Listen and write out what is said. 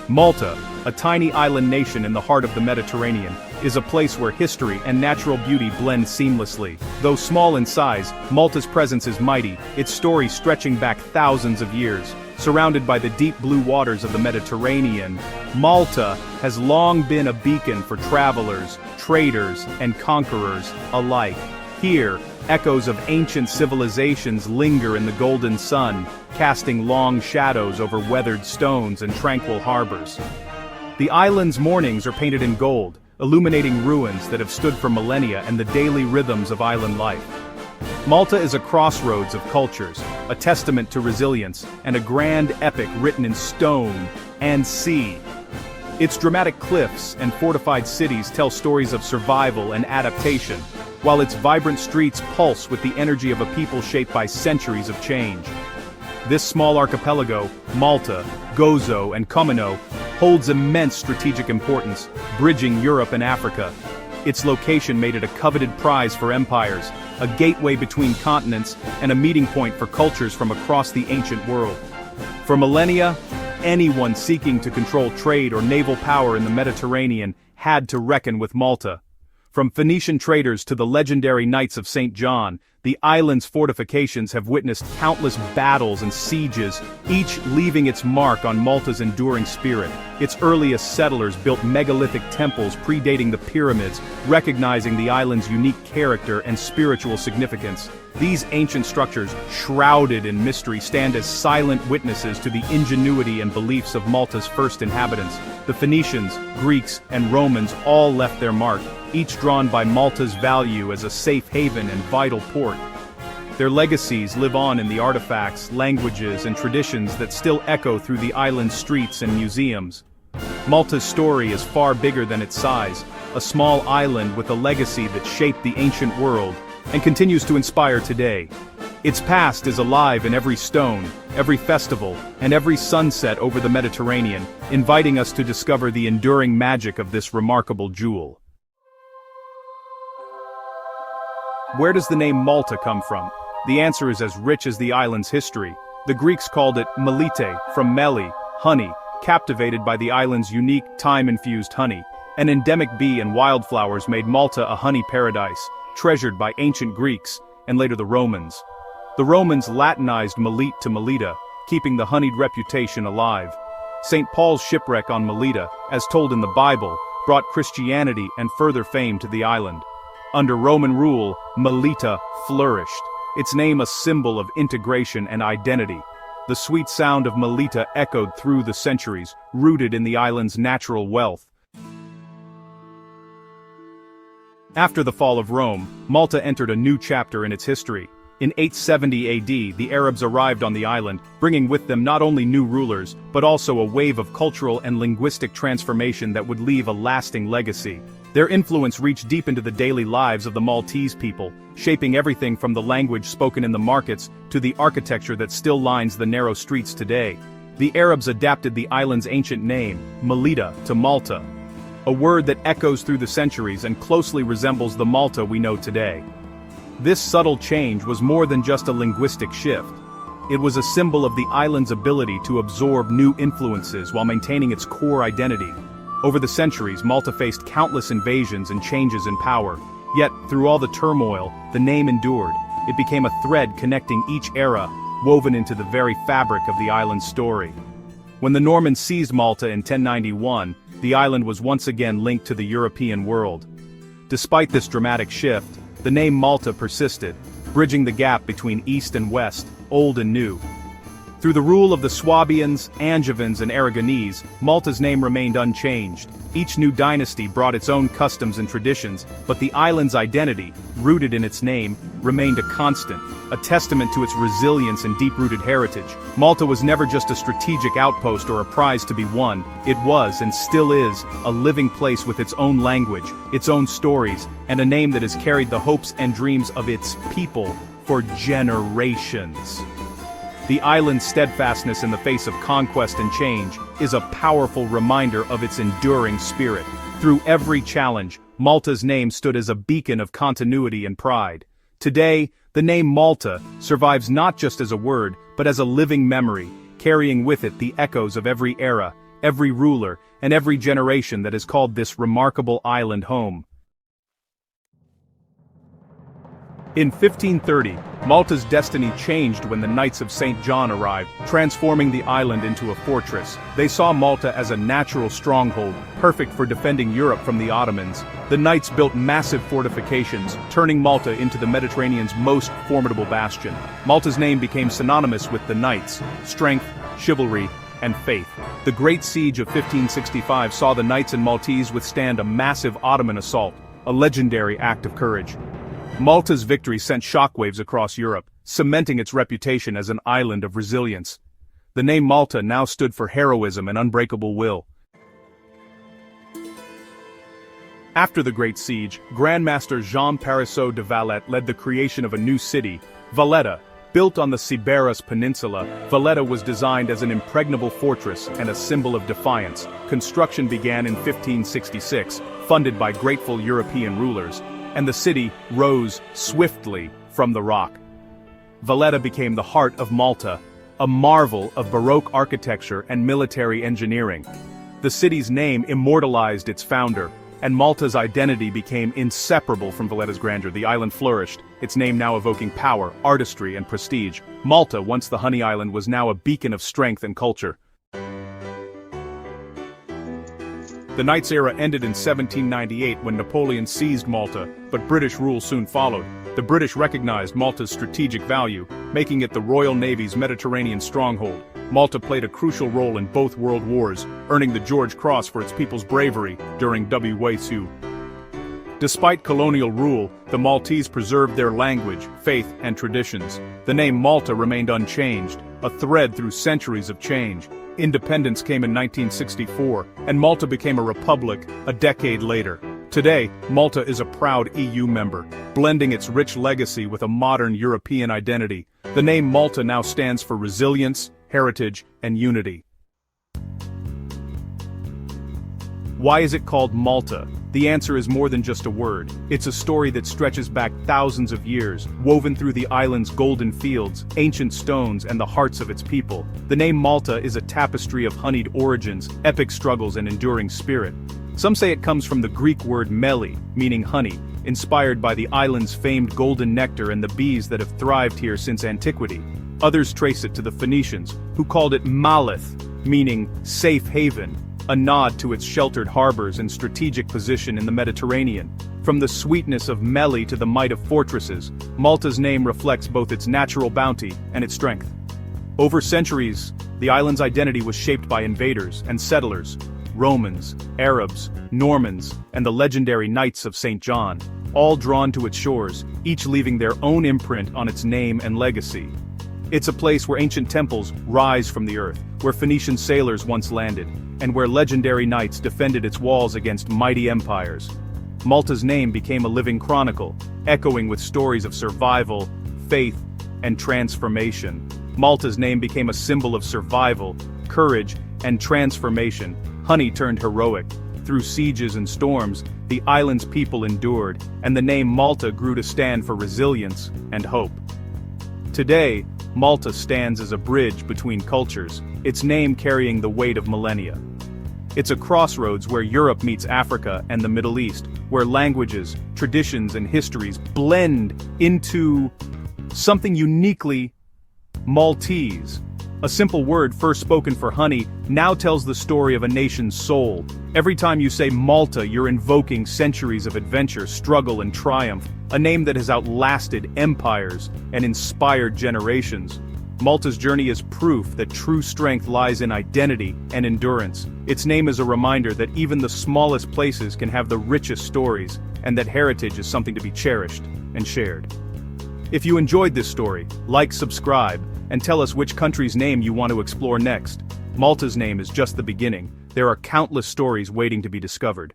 Malta, a tiny island nation in the heart of the Mediterranean, is a place where history and natural beauty blend seamlessly. Though small in size, Malta's presence is mighty, its story stretching back thousands of years. Surrounded by the deep blue waters of the Mediterranean, Malta has long been a beacon for travelers, traders, and conquerors alike. Here, echoes of ancient civilizations linger in the golden sun, casting long shadows over weathered stones and tranquil harbors. The island's mornings are painted in gold, illuminating ruins that have stood for millennia and the daily rhythms of island life. Malta is a crossroads of cultures, a testament to resilience, and a grand epic written in stone and sea. Its dramatic cliffs and fortified cities tell stories of survival and adaptation, while its vibrant streets pulse with the energy of a people shaped by centuries of change. This small archipelago, Malta, Gozo, and Comino, holds immense strategic importance, bridging Europe and Africa. Its location made it a coveted prize for empires, a gateway between continents, and a meeting point for cultures from across the ancient world. For millennia, anyone seeking to control trade or naval power in the Mediterranean had to reckon with Malta. From Phoenician traders to the legendary Knights of St. John, the island's fortifications have witnessed countless battles and sieges, each leaving its mark on Malta's enduring spirit. Its earliest settlers built megalithic temples predating the pyramids, recognizing the island's unique character and spiritual significance. These ancient structures, shrouded in mystery, stand as silent witnesses to the ingenuity and beliefs of Malta's first inhabitants. The Phoenicians, Greeks, and Romans all left their mark, each drawn by Malta's value as a safe haven and vital port. Their legacies live on in the artifacts, languages, and traditions that still echo through the island's streets and museums. Malta's story is far bigger than its size, a small island with a legacy that shaped the ancient world and continues to inspire today. Its past is alive in every stone, every festival, and every sunset over the Mediterranean, inviting us to discover the enduring magic of this remarkable jewel. Where does the name Malta come from? The answer is as rich as the island's history. The Greeks called it Melite, from meli, honey, captivated by the island's unique, time-infused honey. An endemic bee and wildflowers made Malta a honey paradise, treasured by ancient Greeks, and later the Romans. The Romans Latinized Melite to Melita, keeping the honeyed reputation alive. St. Paul's shipwreck on Melita, as told in the Bible, brought Christianity and further fame to the island. Under Roman rule, Melita flourished, its name a symbol of integration and identity. The sweet sound of Melita echoed through the centuries, rooted in the island's natural wealth. After the fall of Rome, Malta entered a new chapter in its history. In 870 AD, the Arabs arrived on the island, bringing with them not only new rulers, but also a wave of cultural and linguistic transformation that would leave a lasting legacy. Their influence reached deep into the daily lives of the Maltese people, shaping everything from the language spoken in the markets to the architecture that still lines the narrow streets today. The Arabs adapted the island's ancient name, Melita, to Malta, a word that echoes through the centuries and closely resembles the Malta we know today. This subtle change was more than just a linguistic shift. It was a symbol of the island's ability to absorb new influences while maintaining its core identity. Over the centuries, Malta faced countless invasions and changes in power. Yet, through all the turmoil, the name endured. It became a thread connecting each era, woven into the very fabric of the island's story. When the Normans seized Malta in 1091, the island was once again linked to the European world. Despite this dramatic shift, the name Malta persisted, bridging the gap between East and West, old and new. Through the rule of the Swabians, Angevins, and Aragonese, Malta's name remained unchanged. Each new dynasty brought its own customs and traditions, but the island's identity, rooted in its name, remained a constant, a testament to its resilience and deep-rooted heritage. Malta was never just a strategic outpost or a prize to be won. It was, and still is, a living place with its own language, its own stories, and a name that has carried the hopes and dreams of its people for generations. The island's steadfastness in the face of conquest and change is a powerful reminder of its enduring spirit. Through every challenge, Malta's name stood as a beacon of continuity and pride. Today, the name Malta survives not just as a word, but as a living memory, carrying with it the echoes of every era, every ruler, and every generation that has called this remarkable island home. In 1530, Malta's destiny changed when the Knights of St. John arrived, transforming the island into a fortress. They saw Malta as a natural stronghold, perfect for defending Europe from the Ottomans. The Knights built massive fortifications, turning Malta into the Mediterranean's most formidable bastion. Malta's name became synonymous with the Knights: strength, chivalry, and faith. The Great Siege of 1565 saw the Knights and Maltese withstand a massive Ottoman assault, a legendary act of courage. Malta's victory sent shockwaves across Europe, cementing its reputation as an island of resilience. The name Malta now stood for heroism and unbreakable will. After the Great Siege, Grandmaster Jean Parisot de Valletta led the creation of a new city, Valletta. Built on the Sybaris Peninsula, Valletta was designed as an impregnable fortress and a symbol of defiance. Construction began in 1566, funded by grateful European rulers, and the city rose swiftly from the rock. Valletta became the heart of Malta, a marvel of Baroque architecture and military engineering. The city's name immortalized its founder, and Malta's identity became inseparable from Valletta's grandeur. The island flourished, its name now evoking power, artistry, and prestige. Malta, once the honey island, was now a beacon of strength and culture. The Knights era ended in 1798 when Napoleon seized Malta, but British rule soon followed. The British recognized Malta's strategic value, making it the Royal Navy's Mediterranean stronghold. Malta played a crucial role in both world wars, earning the George Cross for its people's bravery during WW2. Despite colonial rule, the Maltese preserved their language, faith, and traditions. The name Malta remained unchanged, a thread through centuries of change. Independence came in 1964, and Malta became a republic a decade later. Today, Malta is a proud EU member, blending its rich legacy with a modern European identity. The name Malta now stands for resilience, heritage, and unity. Why is it called Malta? The answer is more than just a word. It's a story that stretches back thousands of years, woven through the island's golden fields, ancient stones, and the hearts of its people. The name Malta is a tapestry of honeyed origins, epic struggles, and enduring spirit. Some say it comes from the Greek word meli, meaning honey, inspired by the island's famed golden nectar and the bees that have thrived here since antiquity. Others trace it to the Phoenicians, who called it Malith, meaning safe haven, a nod to its sheltered harbors and strategic position in the Mediterranean. From the sweetness of Melite to the might of fortresses, Malta's name reflects both its natural bounty and its strength. Over centuries, the island's identity was shaped by invaders and settlers: Romans, Arabs, Normans, and the legendary Knights of St. John, all drawn to its shores, each leaving their own imprint on its name and legacy. It's a place where ancient temples rise from the earth, where Phoenician sailors once landed, and where legendary knights defended its walls against mighty empires. Malta's name became a living chronicle, echoing with stories of survival, faith, and transformation. Malta's name became a symbol of survival, courage, and transformation. Honey turned heroic. Through sieges and storms, the island's people endured, and the name Malta grew to stand for resilience and hope. Today, Malta stands as a bridge between cultures, its name carrying the weight of millennia. It's a crossroads where Europe meets Africa and the Middle East, where languages, traditions, and histories blend into something uniquely Maltese. A simple word first spoken for honey now tells the story of a nation's soul. Every time you say Malta, you're invoking centuries of adventure, struggle, and triumph, a name that has outlasted empires and inspired generations. Malta's journey is proof that true strength lies in identity and endurance. Its name is a reminder that even the smallest places can have the richest stories, and that heritage is something to be cherished and shared. If you enjoyed this story, like, subscribe, and tell us which country's name you want to explore next. Malta's name is just the beginning. There are countless stories waiting to be discovered.